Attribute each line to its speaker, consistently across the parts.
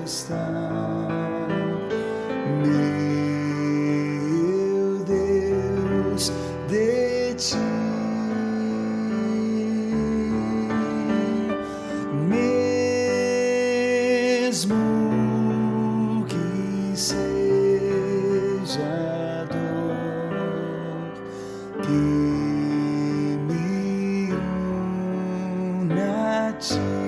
Speaker 1: estar, meu Deus, de ti. Mesmo que seja dor que me una a ti.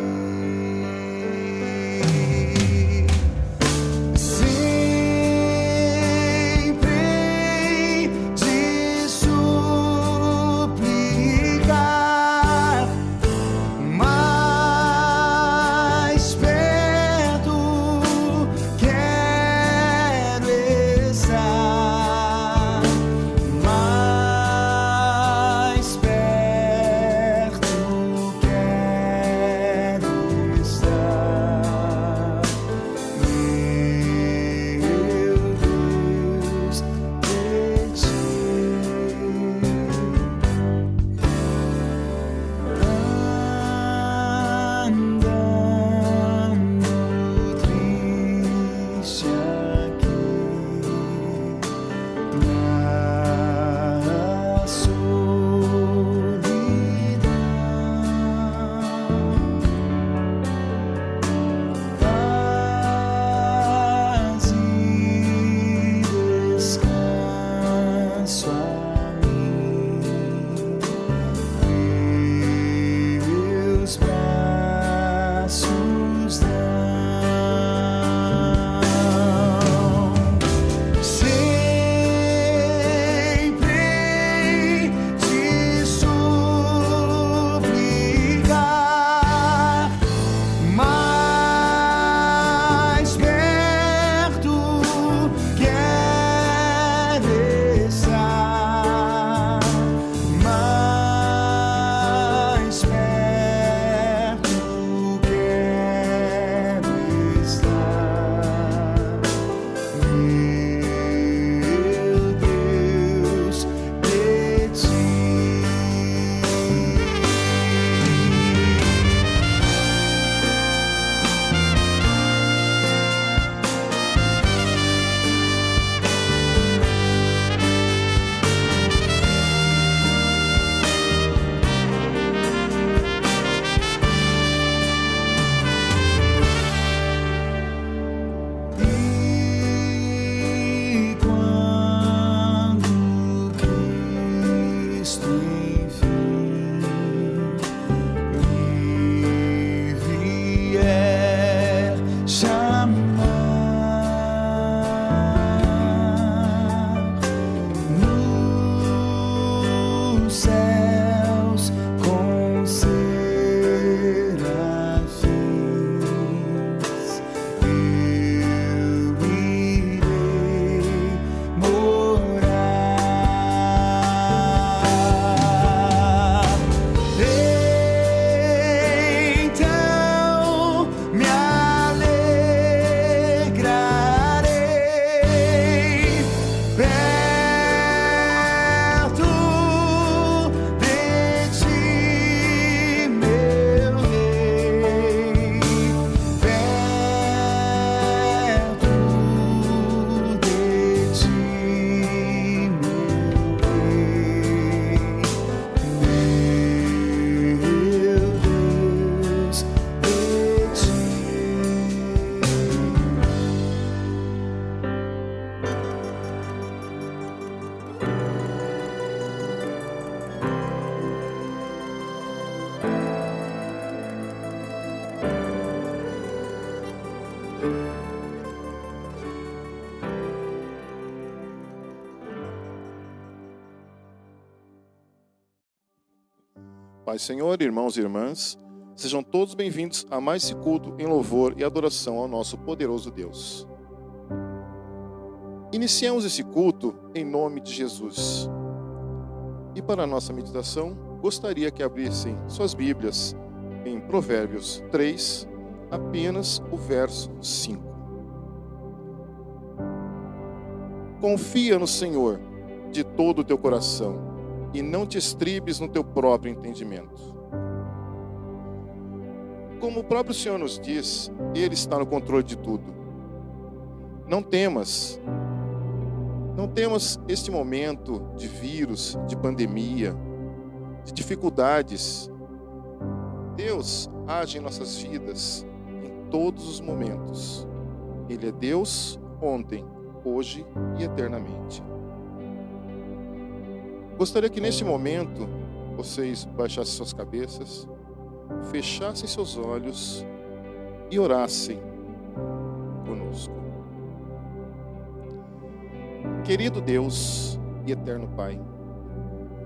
Speaker 2: Pai, Senhor, irmãos e irmãs, sejam todos bem-vindos a mais esse culto em louvor e adoração ao nosso poderoso Deus. Iniciamos esse culto em nome de Jesus. E para a nossa meditação, gostaria que abrissem suas Bíblias em Provérbios 3, apenas o verso 5. Confia no Senhor de todo o teu coração e não te estribes no teu próprio entendimento. como o próprio Senhor nos diz, Ele está no controle de tudo. Não temas este momento de vírus, de pandemia, de dificuldades. Deus age em nossas vidas em todos os momentos. Ele é Deus ontem, hoje e eternamente. Gostaria que neste momento vocês baixassem suas cabeças, fechassem seus olhos e orassem conosco. Querido Deus e eterno Pai,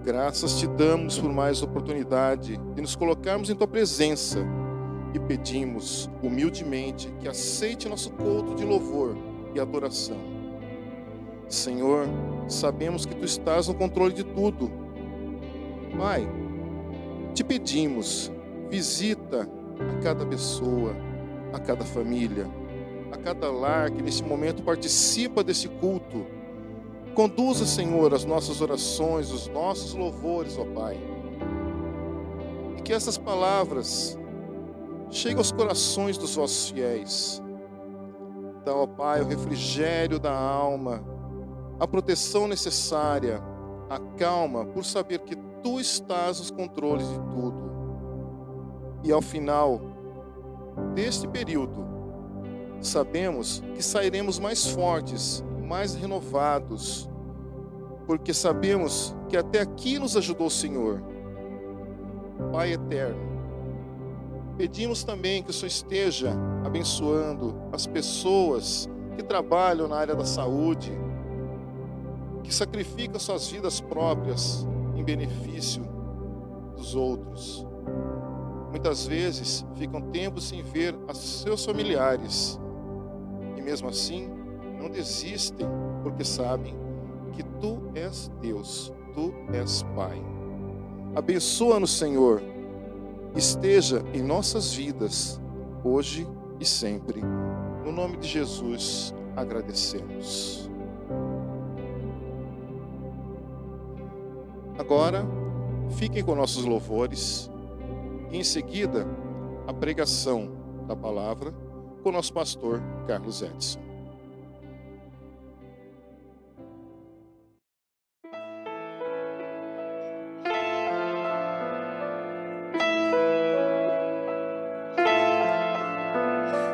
Speaker 2: graças te damos por mais oportunidade de nos colocarmos em tua presença e pedimos humildemente que aceite nosso culto de louvor e adoração. Senhor, sabemos que tu estás no controle de tudo. Pai, te pedimos, visita a cada pessoa, a cada família, a cada lar que nesse momento participa desse culto. Conduza, Senhor, as nossas orações, os nossos louvores, ó Pai. E que essas palavras cheguem aos corações dos vossos fiéis. Dá, ó Pai, o refrigério da alma, a proteção necessária, a calma, por saber que tu estás nos controles de tudo. E ao final deste período, sabemos que sairemos mais fortes, mais renovados, porque sabemos que até aqui nos ajudou o Senhor. Pai eterno, pedimos também que o Senhor esteja abençoando as pessoas que trabalham na área da saúde, que sacrificam suas vidas próprias em benefício dos outros. Muitas vezes ficam tempos sem ver os seus familiares e mesmo assim não desistem, porque sabem que tu és Deus, tu és Pai. Abençoa-nos, Senhor, esteja em nossas vidas, hoje e sempre. No nome de Jesus, agradecemos. Agora, fiquem com nossos louvores e em seguida, a pregação da palavra com o nosso pastor Carlos Edson.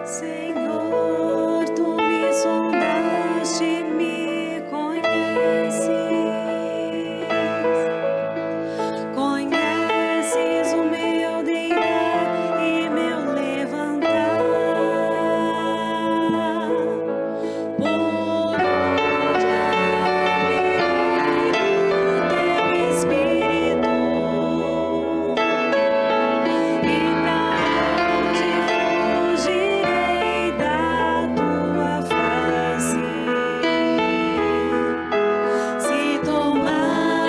Speaker 3: Senhor, tu me sondaste, me conheces. Conheces o meu deitar e meu levantar. Por onde abrirei o teu Espírito e pra onde fugirei da tua face. Se tomar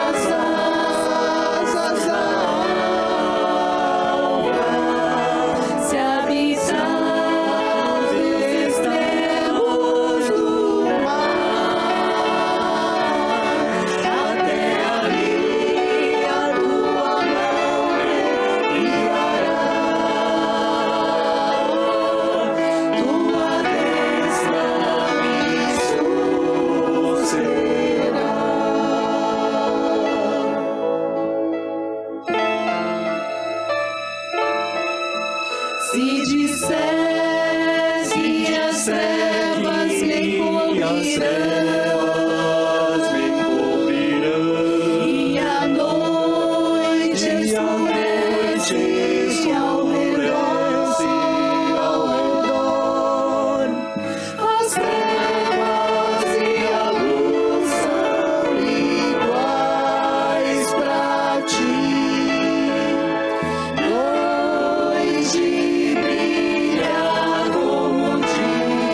Speaker 3: as asas da alva, se habitar os extremos do mar, até ali a tua mão me guiará, tua destra me susterá. Se disser que as trevas me cobrirão e a noite escurece ao redor, as trevas e a luz são iguais pra ti. Noite brilha como dia,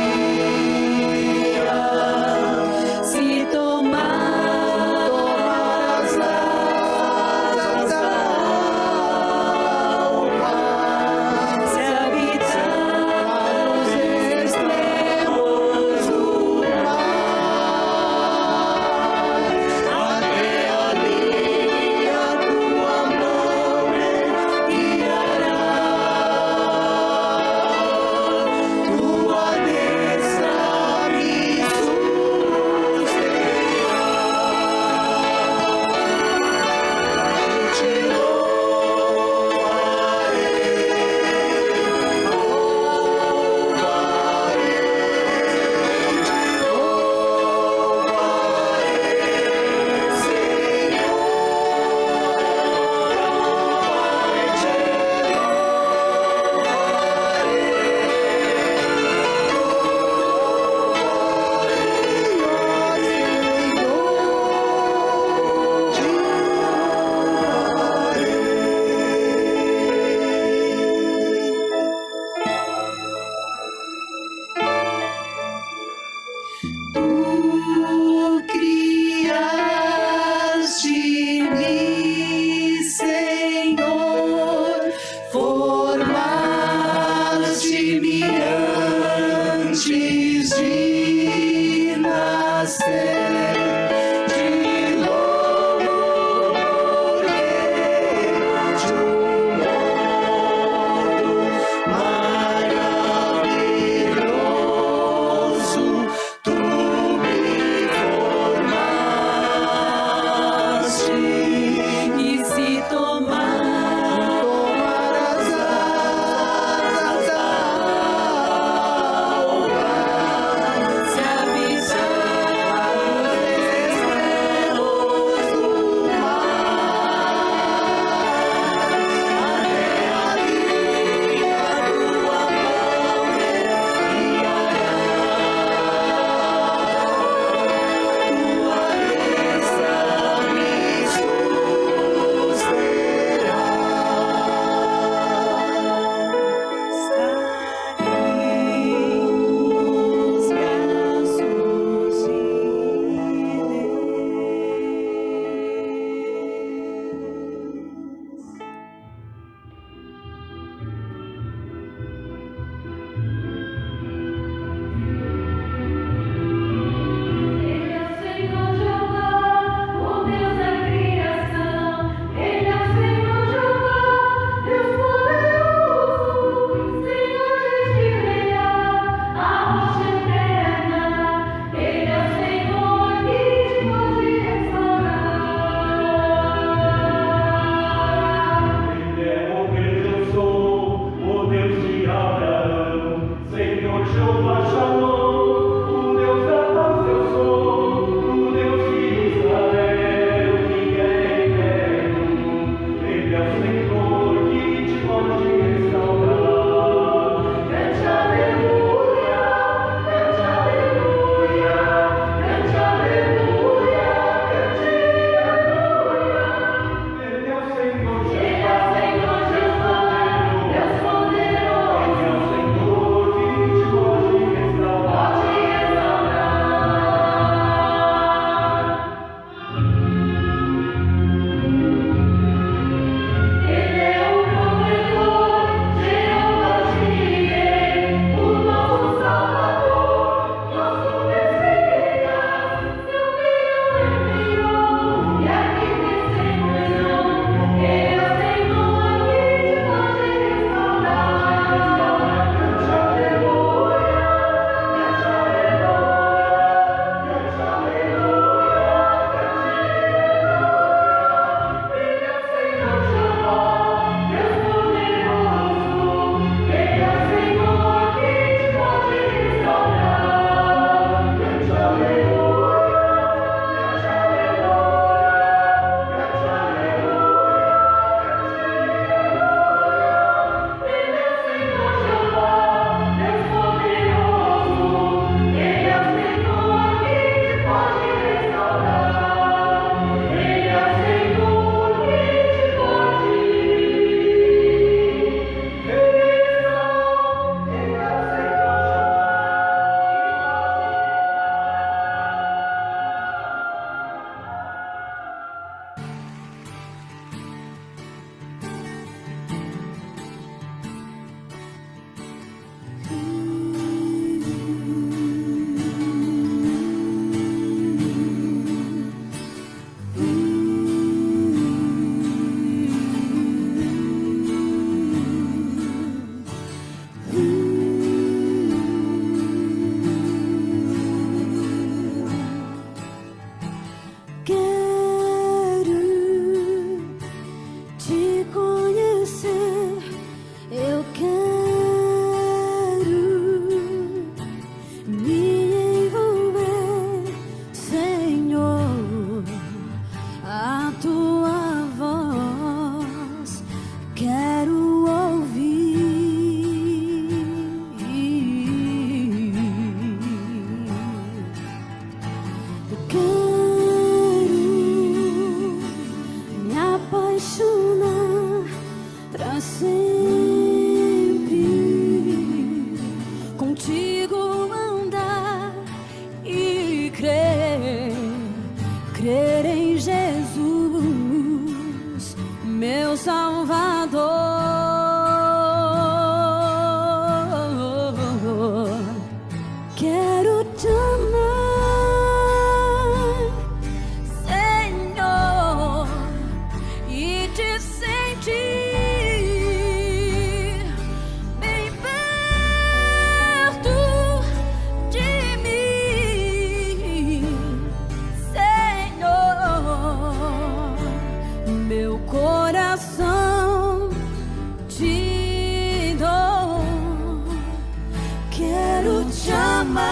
Speaker 3: te amar,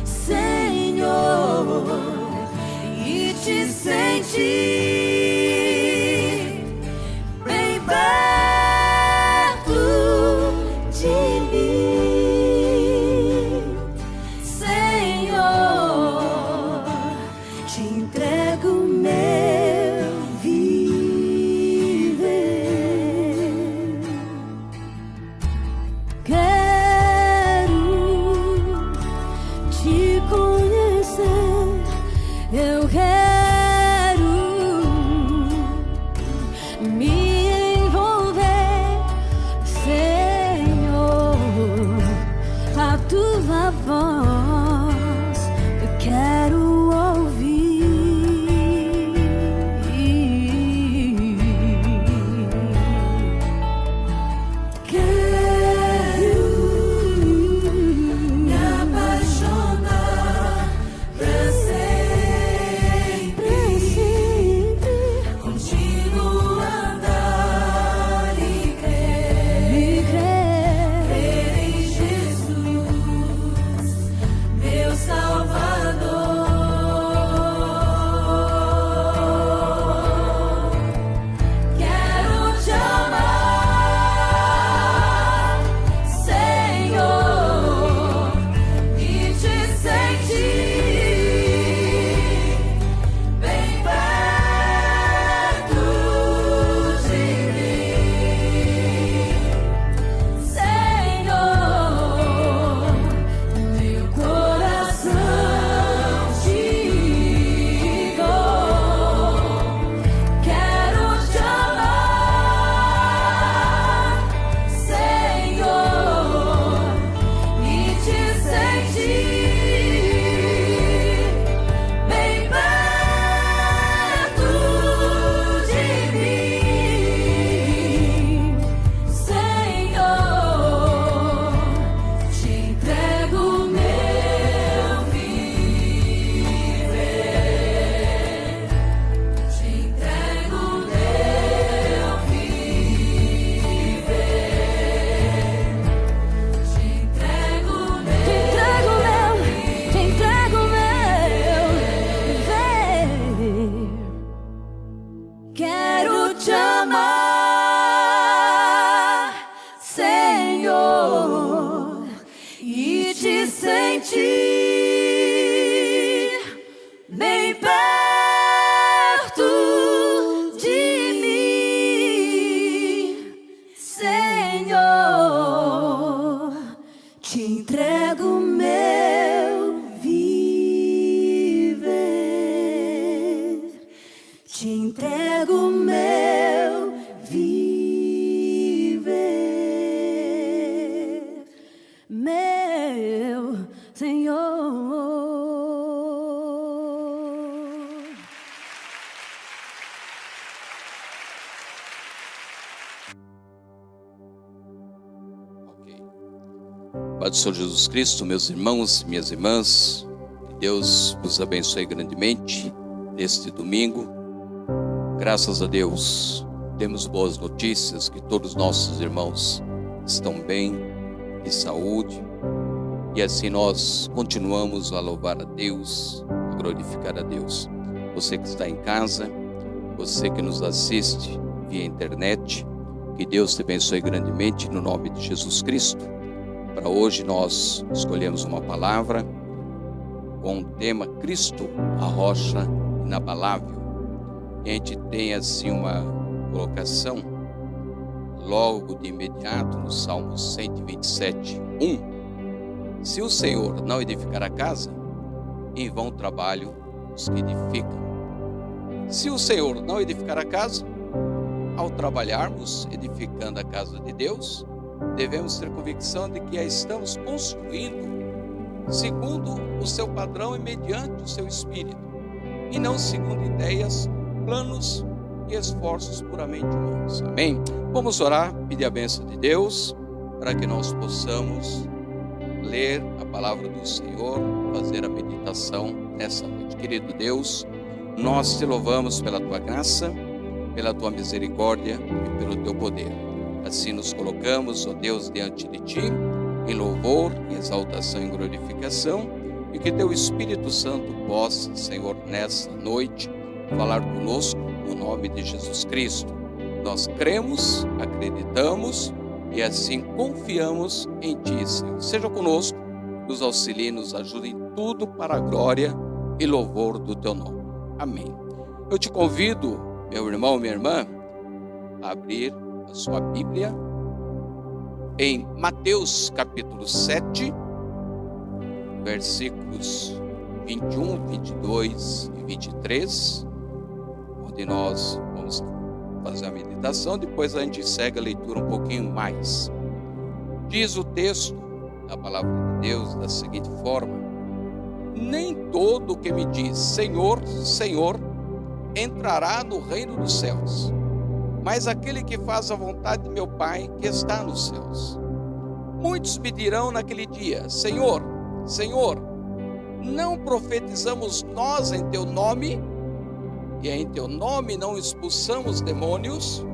Speaker 3: Senhor, e te sentir bem perto de mim, Senhor, te entrego meu viver. Quero te conhecer, eu quero me envolver, Senhor, a tua voz eu quero ouvir. Quero me apaixonar pra sempre, contigo andar e crer em Jesus, meu Salvador. Quero te amar, Senhor, e te sentir bem perto de mim, Senhor, meu coração te dou. Quero te amar, Senhor, e te sentir bem perto de mim, Senhor, te entrego meu viver, te entrego meu viver, te entrego meu viver. Quero te amar, Senhor, e te sentir bem perto de mim, Senhor, te entrego meu viver, te entrego meu viver, meu Senhor.
Speaker 4: Ok. Pai do Senhor Jesus Cristo, meus irmãos, minhas irmãs, que Deus vos abençoe grandemente neste domingo. Graças a Deus, temos boas notícias, que todos os nossos irmãos estão bem, de saúde, e assim nós continuamos a louvar a Deus, a glorificar a Deus. Você que está em casa, você que nos assiste via internet, que Deus te abençoe grandemente no nome de Jesus Cristo. Para hoje nós escolhemos uma palavra com o tema Cristo, a rocha inabalável. E a gente tem assim uma colocação logo de imediato no Salmo 127, 1. Se o Senhor não edificar a casa, em vão trabalham os que edificam. Se o Senhor não edificar a casa, ao trabalharmos edificando a casa de Deus, devemos ter convicção de que a estamos construindo segundo o seu padrão e mediante o seu espírito, e não segundo ideias, planos e esforços puramente humanos. Amém? Vamos orar, pedir a bênção de Deus, para que nós possamos ler a palavra do Senhor, fazer a meditação nessa noite. Querido Deus, nós te louvamos pela tua graça, pela tua misericórdia e pelo teu poder. Assim nos colocamos, ó Deus, diante de ti, em louvor, em exaltação e glorificação, e que teu Espírito Santo possa, Senhor, nessa noite, falar conosco no nome de Jesus Cristo. Nós cremos, acreditamos e assim confiamos em Ti, Senhor. Seja conosco, nos auxilie, nos ajude em tudo para a glória e louvor do Teu nome. Amém. Eu te convido, meu irmão, minha irmã, a abrir a sua Bíblia em Mateus capítulo 7, versículos 21, 22 e 23, onde nós vamos fazer a meditação, depois a gente segue a leitura um pouquinho mais. Diz o texto da palavra de Deus da seguinte forma: nem todo que me diz Senhor, Senhor, entrará no reino dos céus, mas aquele que faz a vontade de meu Pai que está nos céus. Muitos me dirão naquele dia: Senhor, Senhor, não profetizamos nós em teu nome, e em teu nome não expulsamos demônios,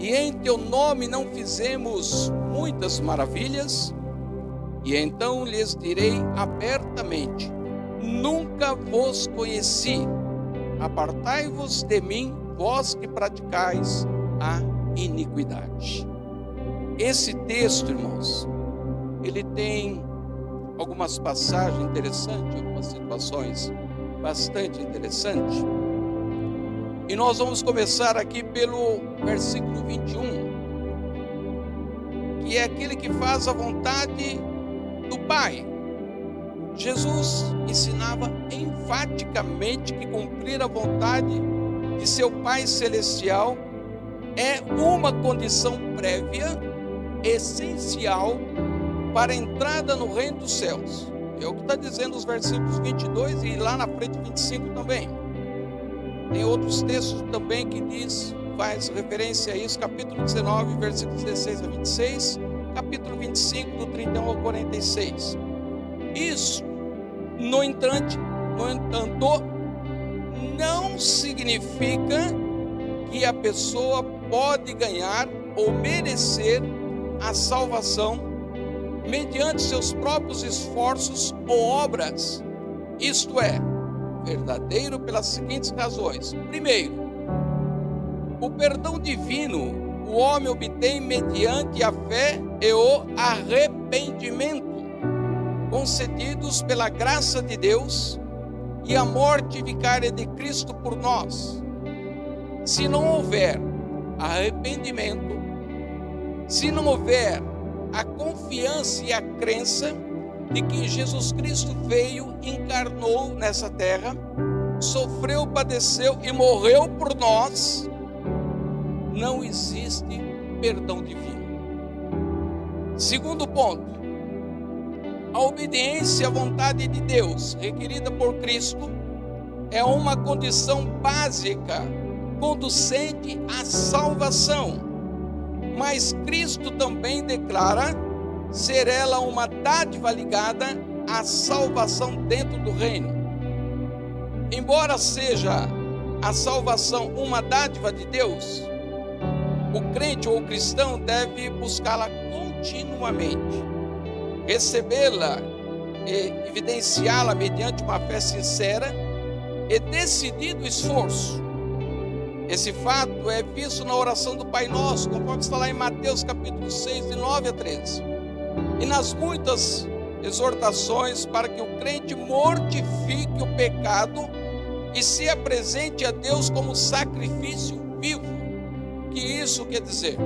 Speaker 4: e em teu nome não fizemos muitas maravilhas? E então lhes direi abertamente: nunca vos conheci, apartai-vos de mim, vós que praticais a iniquidade. Esse texto, irmãos, ele tem algumas passagens interessantes, algumas situações bastante interessantes. E nós vamos começar aqui pelo versículo 21, que é aquele que faz a vontade do Pai. Jesus ensinava enfaticamente que cumprir a vontade de seu Pai Celestial é uma condição prévia, essencial, para a entrada no reino dos céus. É o que está dizendo os versículos 22 e lá na frente 25 também. Tem outros textos também que faz referência a isso, capítulo 19, versículos 16 a 26, capítulo 25, do 31 ao 46. Isso, no entanto, não significa que a pessoa pode ganhar ou merecer a salvação mediante seus próprios esforços ou obras. Isto é, verdadeiro pelas seguintes razões. Primeiro, o perdão divino o homem obtém mediante a fé e o arrependimento, concedidos pela graça de Deus e a morte vicária de Cristo por nós. Se não houver arrependimento, se não houver a confiança e a crença de que Jesus Cristo veio, encarnou nessa terra, sofreu, padeceu e morreu por nós, não existe perdão divino. Segundo ponto, a obediência à vontade de Deus requerida por Cristo é uma condição básica conducente à salvação, mas Cristo também declara ser ela uma dádiva ligada à salvação dentro do reino. Embora seja a salvação uma dádiva de Deus, o crente ou o cristão deve buscá-la continuamente, recebê-la e evidenciá-la mediante uma fé sincera e decidido esforço. Esse fato é visto na oração do Pai Nosso, conforme está lá em Mateus capítulo 6, de 9 a 13. E nas muitas exortações para que o crente mortifique o pecado e se apresente a Deus como sacrifício vivo. Que isso quer dizer?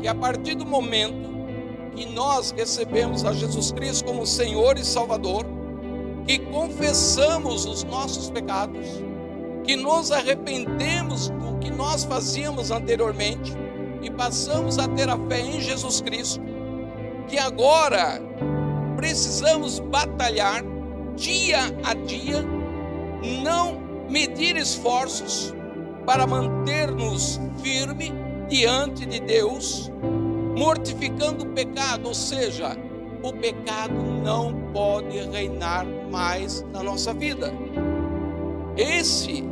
Speaker 4: Que a partir do momento que nós recebemos a Jesus Cristo como Senhor e Salvador, que confessamos os nossos pecados, que nos arrependemos do que nós fazíamos anteriormente e passamos a ter a fé em Jesus Cristo, que agora precisamos batalhar dia a dia, não medir esforços para manter-nos firmes diante de Deus, mortificando o pecado, ou seja, o pecado não pode reinar mais na nossa vida. Esse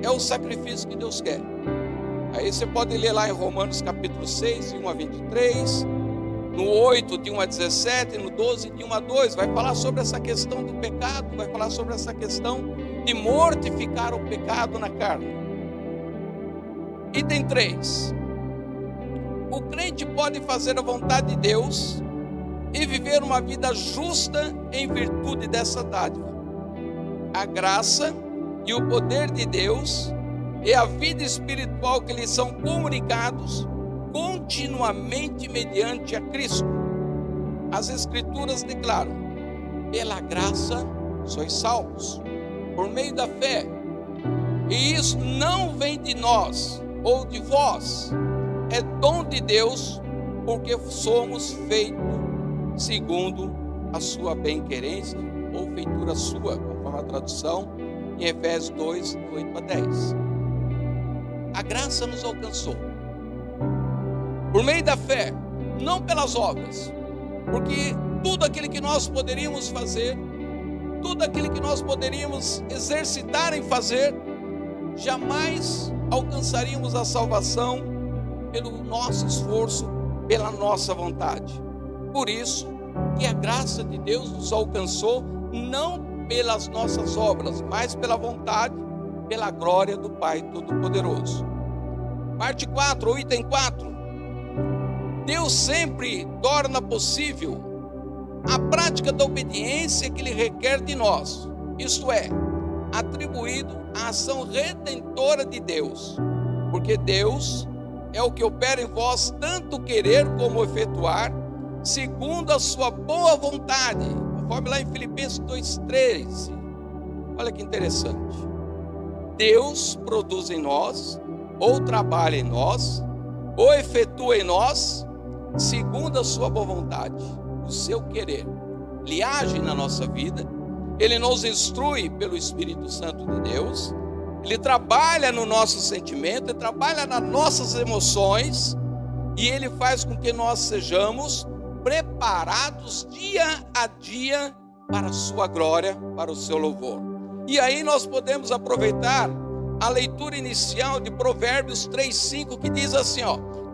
Speaker 4: é o sacrifício que Deus quer. Aí você pode ler lá em Romanos capítulo 6, 1 a 23, No 8, de 1 a 17, no 12, de 1 a 2, vai falar sobre essa questão do pecado, vai falar sobre essa questão de mortificar o pecado na carne. Item 3. O crente pode fazer a vontade de Deus e viver uma vida justa em virtude dessa dádiva. A graça e o poder de Deus e a vida espiritual que lhes são comunicados continuamente mediante a Cristo. As Escrituras declaram: pela graça sois salvos, por meio da fé. E isso não vem de nós ou de vós, é dom de Deus, porque somos feitos segundo a sua bem-querência, ou feitura sua, conforme a tradução, em Efésios 2, 8 a 10. A graça nos alcançou por meio da fé, não pelas obras, porque tudo aquilo que nós poderíamos fazer, tudo aquilo que nós poderíamos exercitar em fazer, jamais alcançaríamos a salvação pelo nosso esforço, pela nossa vontade. Por isso que a graça de Deus nos alcançou não pelas nossas obras, mas pela vontade, pela glória do Pai Todo-Poderoso. Parte 4, ou item 4. Deus sempre torna possível a prática da obediência que Ele requer de nós, isto é, atribuído à ação redentora de Deus, porque Deus é o que opera em vós tanto querer como efetuar, segundo a sua boa vontade, conforme lá em Filipenses 2,13. Olha que interessante. Deus produz em nós, ou trabalha em nós, ou efetua em nós, segundo a sua boa vontade, o seu querer. Ele age na nossa vida, Ele nos instrui pelo Espírito Santo de Deus, Ele trabalha no nosso sentimento, Ele trabalha nas nossas emoções, e Ele faz com que nós sejamos preparados dia a dia para a sua glória, para o seu louvor. E aí nós podemos aproveitar a leitura inicial de Provérbios 3,5, que diz assim,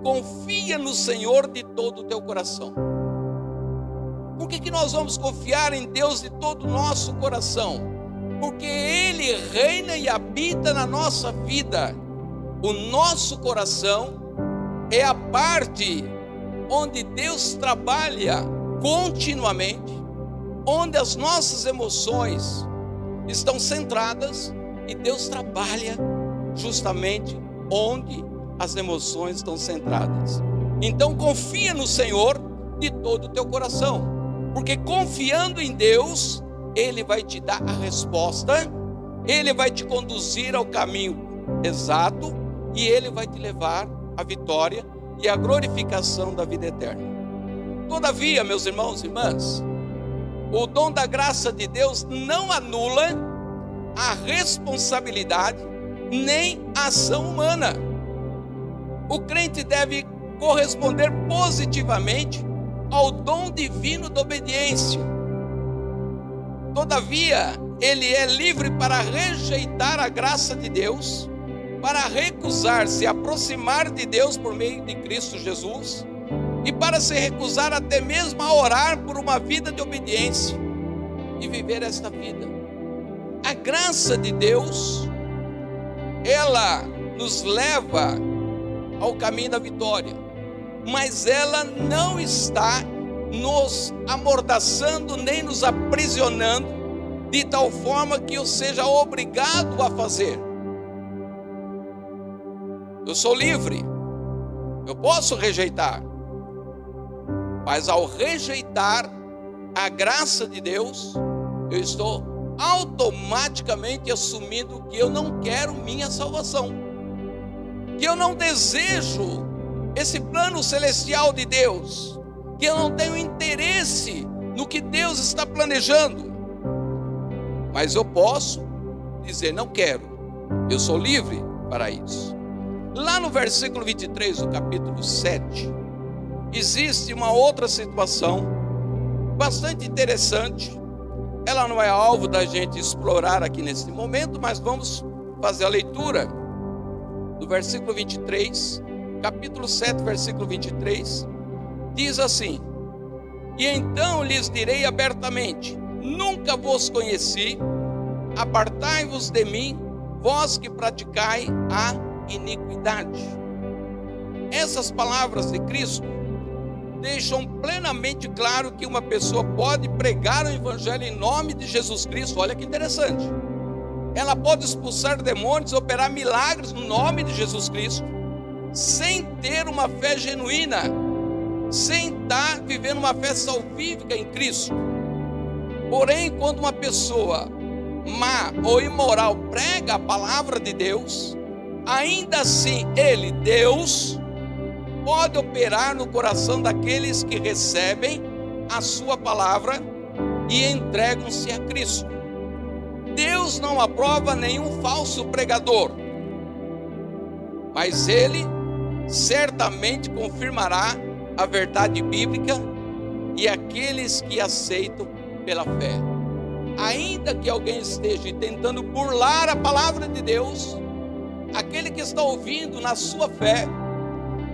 Speaker 4: confia no Senhor de todo o teu coração. Por que nós vamos confiar em Deus de todo o nosso coração? Porque Ele reina e habita na nossa vida. O nosso coração é a parte onde Deus trabalha continuamente, onde as nossas emoções estão centradas, e Deus trabalha justamente onde as emoções estão centradas. Então confia no Senhor de todo o teu coração, porque confiando em Deus, Ele vai te dar a resposta, Ele vai te conduzir ao caminho exato, e Ele vai te levar à vitória e à glorificação da vida eterna. Todavia, meus irmãos e irmãs, o dom da graça de Deus não anula a responsabilidade nem a ação humana. O crente deve corresponder positivamente ao dom divino da obediência. Todavia, ele é livre para rejeitar a graça de Deus, para recusar-se a aproximar de Deus por meio de Cristo Jesus, e para se recusar até mesmo a orar por uma vida de obediência e viver esta vida. A graça de Deus, ela nos leva ao caminho da vitória, mas ela não está nos amordaçando nem nos aprisionando de tal forma que eu seja obrigado a fazer. Eu sou livre, eu posso rejeitar, mas ao rejeitar a graça de Deus, eu estou automaticamente assumindo que eu não quero minha salvação, que eu não desejo esse plano celestial de Deus, que eu não tenho interesse no que Deus está planejando. Mas eu posso dizer, não quero, eu sou livre para isso. Lá no versículo 23 do capítulo 7, existe uma outra situação bastante interessante. Ela não é alvo da gente explorar aqui nesse momento, mas vamos fazer a leitura do versículo 23, capítulo 7, versículo 23, diz assim: E então lhes direi abertamente: nunca vos conheci, apartai-vos de mim, vós que praticai a iniquidade. Essas palavras de Cristo deixam plenamente claro que uma pessoa pode pregar o evangelho em nome de Jesus Cristo. Olha que interessante. Ela pode expulsar demônios, operar milagres no nome de Jesus Cristo, sem ter uma fé genuína, sem estar vivendo uma fé salvífica em Cristo. Porém, quando uma pessoa má ou imoral prega a palavra de Deus, ainda assim ele, Deus, pode operar no coração daqueles que recebem a sua palavra e entregam-se a Cristo. Deus não aprova nenhum falso pregador, mas Ele certamente confirmará a verdade bíblica e aqueles que aceitam pela fé. Ainda que alguém esteja tentando burlar a palavra de Deus, aquele que está ouvindo na sua fé,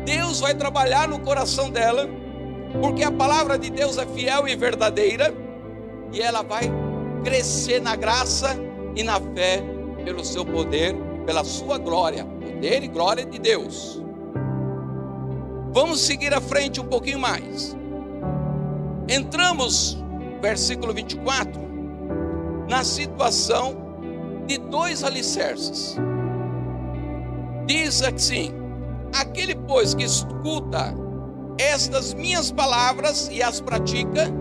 Speaker 4: Deus vai trabalhar no coração dela, porque a palavra de Deus é fiel e verdadeira, e ela vai crescer na graça e na fé, pelo seu poder, pela sua glória, poder e glória de Deus. Vamos seguir à frente um pouquinho mais. Entramos, versículo 24, na situação de dois alicerces. Diz assim: aquele, pois, que escuta estas minhas palavras e as pratica,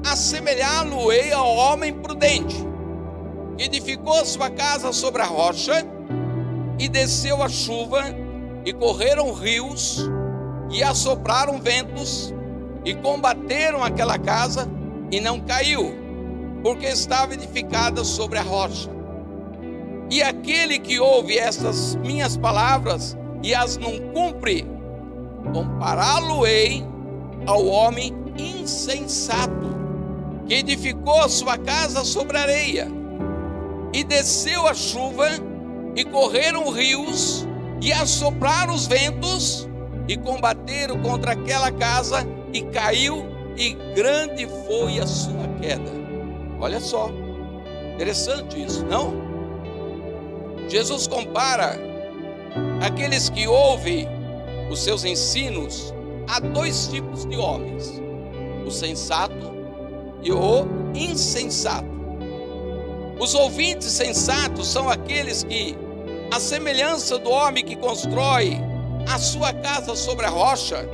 Speaker 4: assemelhá-lo-ei ao homem prudente, que edificou sua casa sobre a rocha, e desceu a chuva, e correram rios, e assopraram ventos, e combateram aquela casa, e não caiu, porque estava edificada sobre a rocha. E aquele que ouve estas minhas palavras e as não cumpre, compará-lo-ei ao homem insensato, que edificou a sua casa sobre a areia, e desceu a chuva, e correram rios, e assopraram os ventos, e combateram contra aquela casa, e caiu, e grande foi a sua queda. Olha só, interessante isso, não? Jesus compara aqueles que ouvem os seus ensinos a dois tipos de homens: o sensato e o insensato. Os ouvintes sensatos são aqueles que, à semelhança do homem que constrói a sua casa sobre a rocha,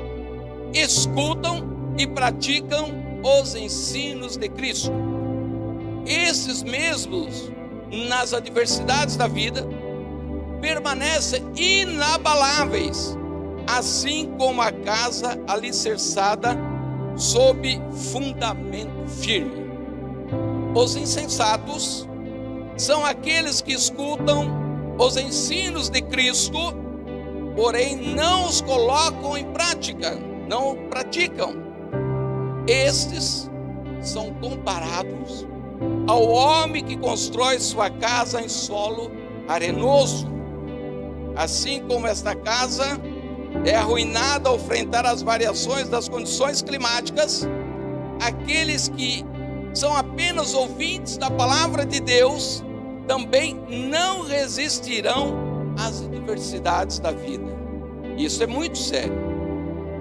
Speaker 4: escutam e praticam os ensinos de Cristo. Esses mesmos, nas adversidades da vida, permanecem inabaláveis, assim como a casa alicerçada sob fundamento firme. Os insensatos são aqueles que escutam os ensinos de Cristo, porém não os colocam em prática, não praticam. Estes são comparados ao homem que constrói sua casa em solo arenoso. Assim como esta casa é arruinada ao enfrentar as variações das condições climáticas, aqueles que são apenas ouvintes da palavra de Deus também não resistirão às adversidades da vida. Isso é muito sério.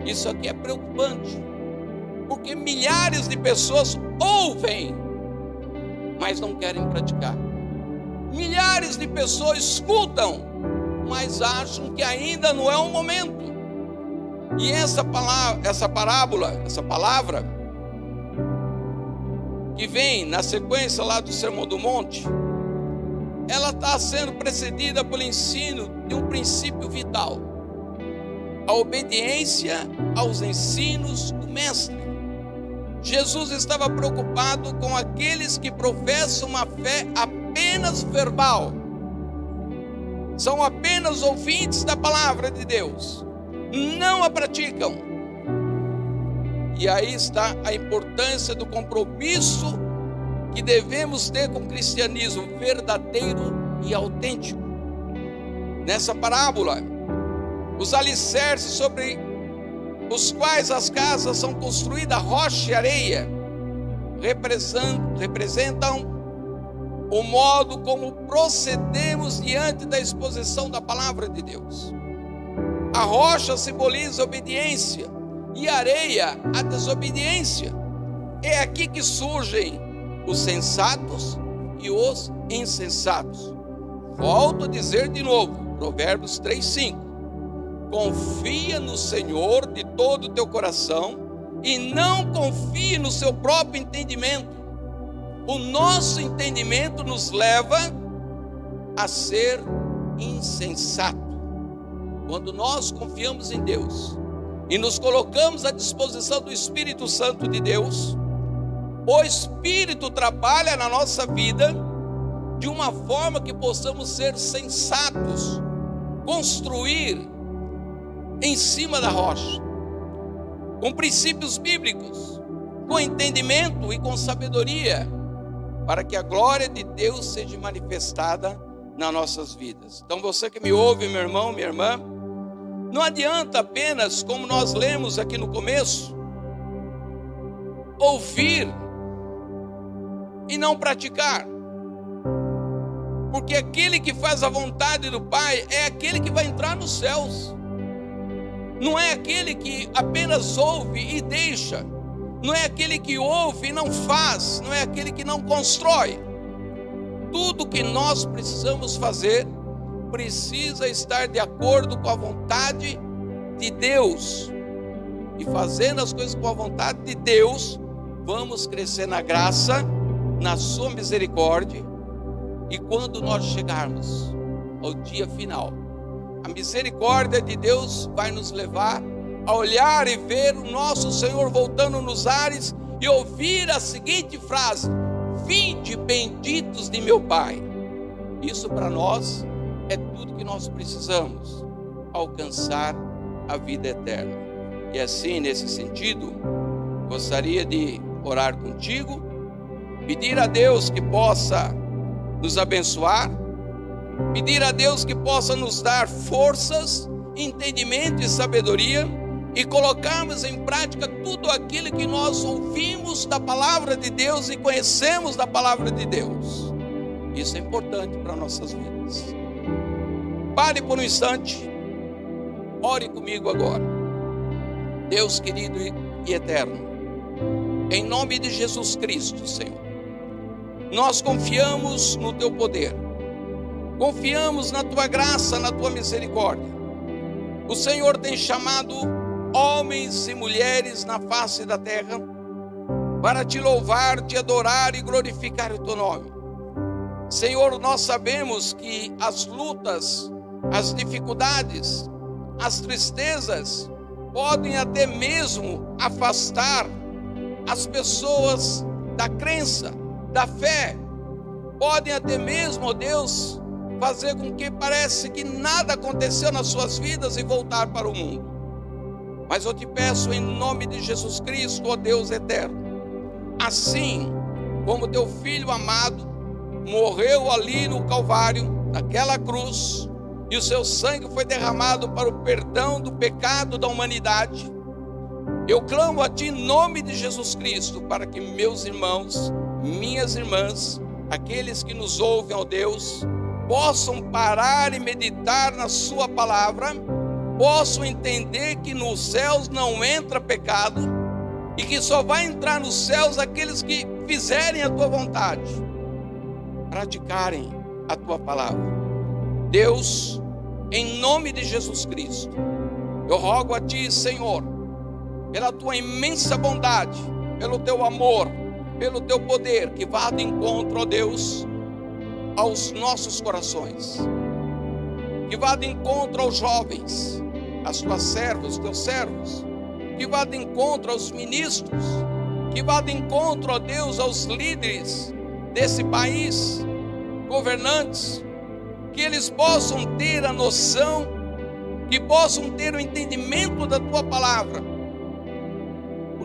Speaker 4: Isso aqui é preocupante, porque milhares de pessoas ouvem, mas não querem praticar. Milhares de pessoas escutam, mas acham que ainda não é o momento. E essa palavra que vem na sequência lá do Sermão do Monte, ela está sendo precedida pelo ensino de um princípio vital: a obediência aos ensinos do Mestre. Jesus estava preocupado com aqueles que professam uma fé apenas verbal, são apenas ouvintes da palavra de Deus, não a praticam. E aí está a importância do compromisso que devemos ter com o cristianismo verdadeiro e os quais as casas são construídas rocha e areia, representam o modo como procedemos diante da exposição da palavra de Deus. A rocha simboliza a obediência e a areia a desobediência. É aqui que surgem os sensatos e os insensatos. Volto a dizer de novo, Provérbios 3:5. Confia no Senhor de todo o teu coração e não confie no seu próprio entendimento. O nosso entendimento nos leva a ser insensato. Quando nós confiamos em Deus e nos colocamos à disposição do Espírito Santo de Deus, o Espírito trabalha na nossa vida de uma forma que possamos ser sensatos, construir em cima da rocha, com princípios bíblicos, com entendimento e com sabedoria, para que a glória de Deus seja manifestada nas nossas vidas. Então você que me ouve, meu irmão, minha irmã, não adianta apenas, como nós lemos aqui no começo, ouvir e não praticar. Porque aquele que faz a vontade do Pai é aquele que vai entrar nos céus. Não é aquele que apenas ouve e deixa. Não é aquele que ouve e não faz. Não é aquele que não constrói. Tudo que nós precisamos fazer precisa estar de acordo com a vontade de Deus. E fazendo as coisas com a vontade de Deus, vamos crescer na graça, na sua misericórdia. E quando nós chegarmos ao dia final, a misericórdia de Deus vai nos levar a olhar e ver o nosso Senhor voltando nos ares e ouvir a seguinte frase: vinde benditos de meu Pai. Isso para nós é tudo que nós precisamos, alcançar a vida eterna. E assim, nesse sentido, gostaria de orar contigo, pedir a Deus que possa nos abençoar, pedir a Deus que possa nos dar forças, entendimento e sabedoria, e colocarmos em prática tudo aquilo que nós ouvimos da palavra de Deus e conhecemos da palavra de Deus. Isso é importante para nossas vidas. Pare por um instante, ore comigo agora. Deus querido e eterno, em nome de Jesus Cristo, Senhor, nós confiamos no Teu poder, confiamos na Tua graça, na Tua misericórdia. O Senhor tem chamado homens e mulheres na face da terra para Te louvar, Te adorar e glorificar o Teu nome. Senhor, nós sabemos que as lutas, as dificuldades, as tristezas podem até mesmo afastar as pessoas da crença, da fé, podem até mesmo, ó Deus, fazer com que parece que nada aconteceu nas suas vidas e voltar para o mundo. Mas eu te peço em nome de Jesus Cristo, ó Deus eterno, assim como Teu Filho amado morreu ali no Calvário, naquela cruz, e o Seu sangue foi derramado para o perdão do pecado da humanidade, eu clamo a Ti em nome de Jesus Cristo, para que meus irmãos, minhas irmãs, aqueles que nos ouvem, ó Deus, possam parar e meditar na Sua palavra, possam entender que nos céus não entra pecado e que só vai entrar nos céus aqueles que fizerem a Tua vontade, praticarem a Tua palavra. Deus, em nome de Jesus Cristo, eu rogo a Ti, Senhor, pela Tua imensa bondade, pelo Teu amor, pelo Teu poder, que vá de encontro, ó Deus, aos nossos corações, que vá de encontro aos jovens, às Tuas servas, os Teus servos, que vá de encontro aos ministros, que vá de encontro, ó Deus, aos líderes desse país, governantes, que eles possam ter a noção, que possam ter o entendimento da Tua palavra,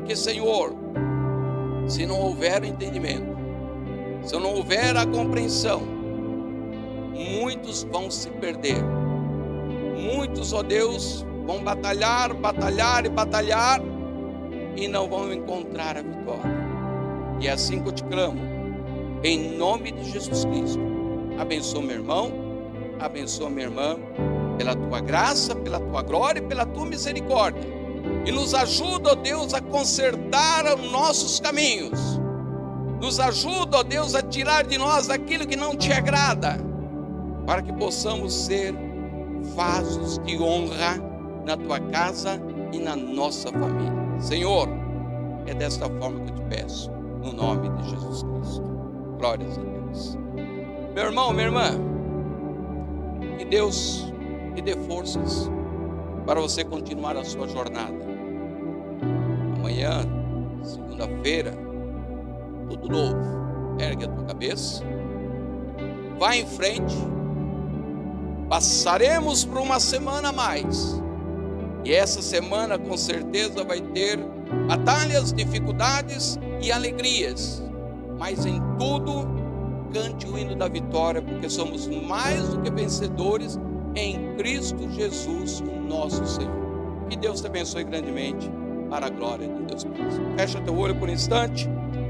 Speaker 4: porque, Senhor, se não houver o entendimento, se não houver a compreensão, muitos vão se perder. Muitos, ó Deus, vão batalhar, batalhar e batalhar e não vão encontrar a vitória. E é assim que eu te clamo, em nome de Jesus Cristo. Abençoa meu irmão, abençoa minha irmã, pela tua graça, pela tua glória e pela tua misericórdia. E nos ajuda, ó Deus, a consertar os nossos caminhos. Nos ajuda, ó Deus, a tirar de nós aquilo que não te agrada, para que possamos ser vasos de honra na tua casa e na nossa família. Senhor, é desta forma que eu te peço, no nome de Jesus Cristo. Glórias a Deus. Meu irmão, minha irmã, que Deus te dê forças para você continuar a sua jornada. Amanhã, segunda-feira, tudo novo. Ergue a tua cabeça, vai em frente. Passaremos por uma semana a mais, e essa semana com certeza vai ter batalhas, dificuldades e alegrias, mas em tudo cante o hino da vitória, porque somos mais do que vencedores em Cristo Jesus, o nosso Senhor. Que Deus te abençoe grandemente, para a glória de Deus. Fecha teu olho por um instante.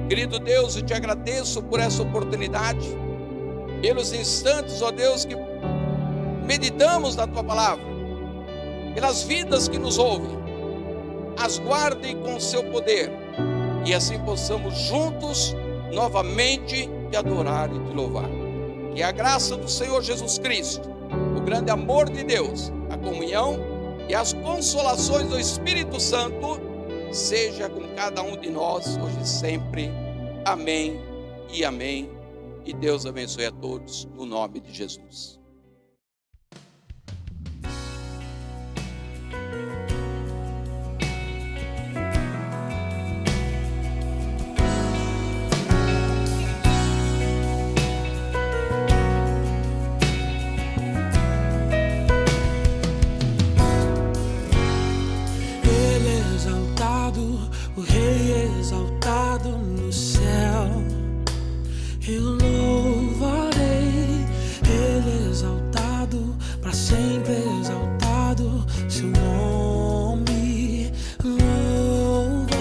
Speaker 4: Querido Deus, eu te agradeço por essa oportunidade, pelos instantes, ó Deus, que meditamos na tua palavra, pelas vidas que nos ouvem. As guarde com o seu poder, e assim possamos juntos novamente te adorar e te louvar. Que a graça do Senhor Jesus Cristo, o grande amor de Deus, a comunhão e as consolações do Espírito Santo seja com cada um de nós hoje e sempre. Amém e amém. E Deus abençoe a todos no nome de Jesus.
Speaker 1: O Rei exaltado no céu, eu louvarei. Ele exaltado, para sempre exaltado, seu nome louvarei.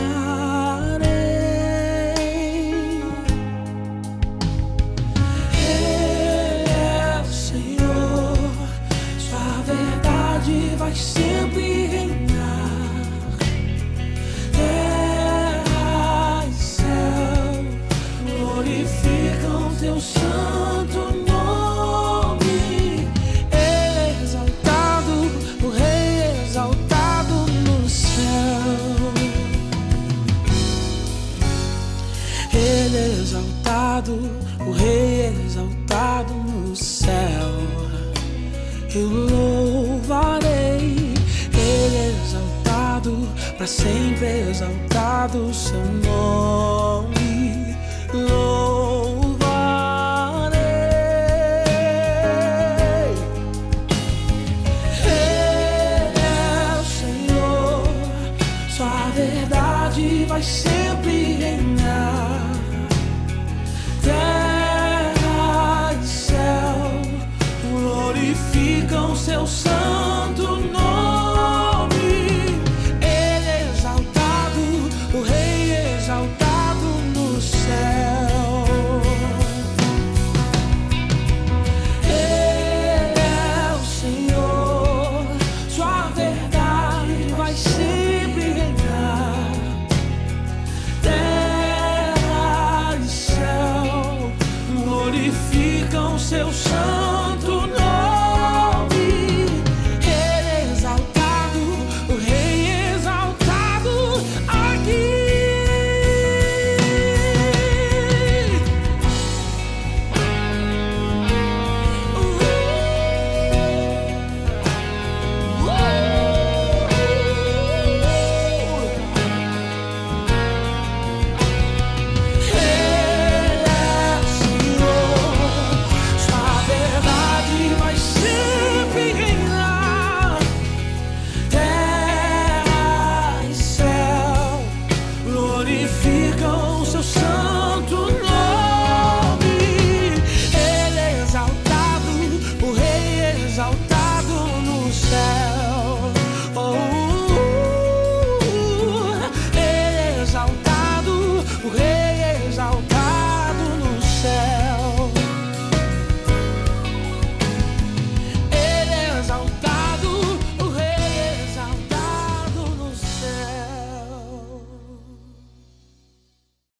Speaker 1: Ele é o Senhor, sua verdade vai sempre reinar. Glorificam teu santo nome. Ele é exaltado, o Rei exaltado no céu. Ele é exaltado, o Rei exaltado no céu. Eu louvarei. Ele é exaltado, para sempre exaltado seu nome. Louvarei. Ele é o Senhor, sua verdade vai sempre reinar. Terra e céu glorificam seu santo nome. Ele é exaltado, o Rei exaltado no céu. Ele é o Senhor, sua verdade vai sempre reinar. Terra e céu glorificam seu santo nome. Ele é exaltado, o Rei exaltado aqui. Glorificam seu santo nome. Ele é exaltado, o Rei exaltado.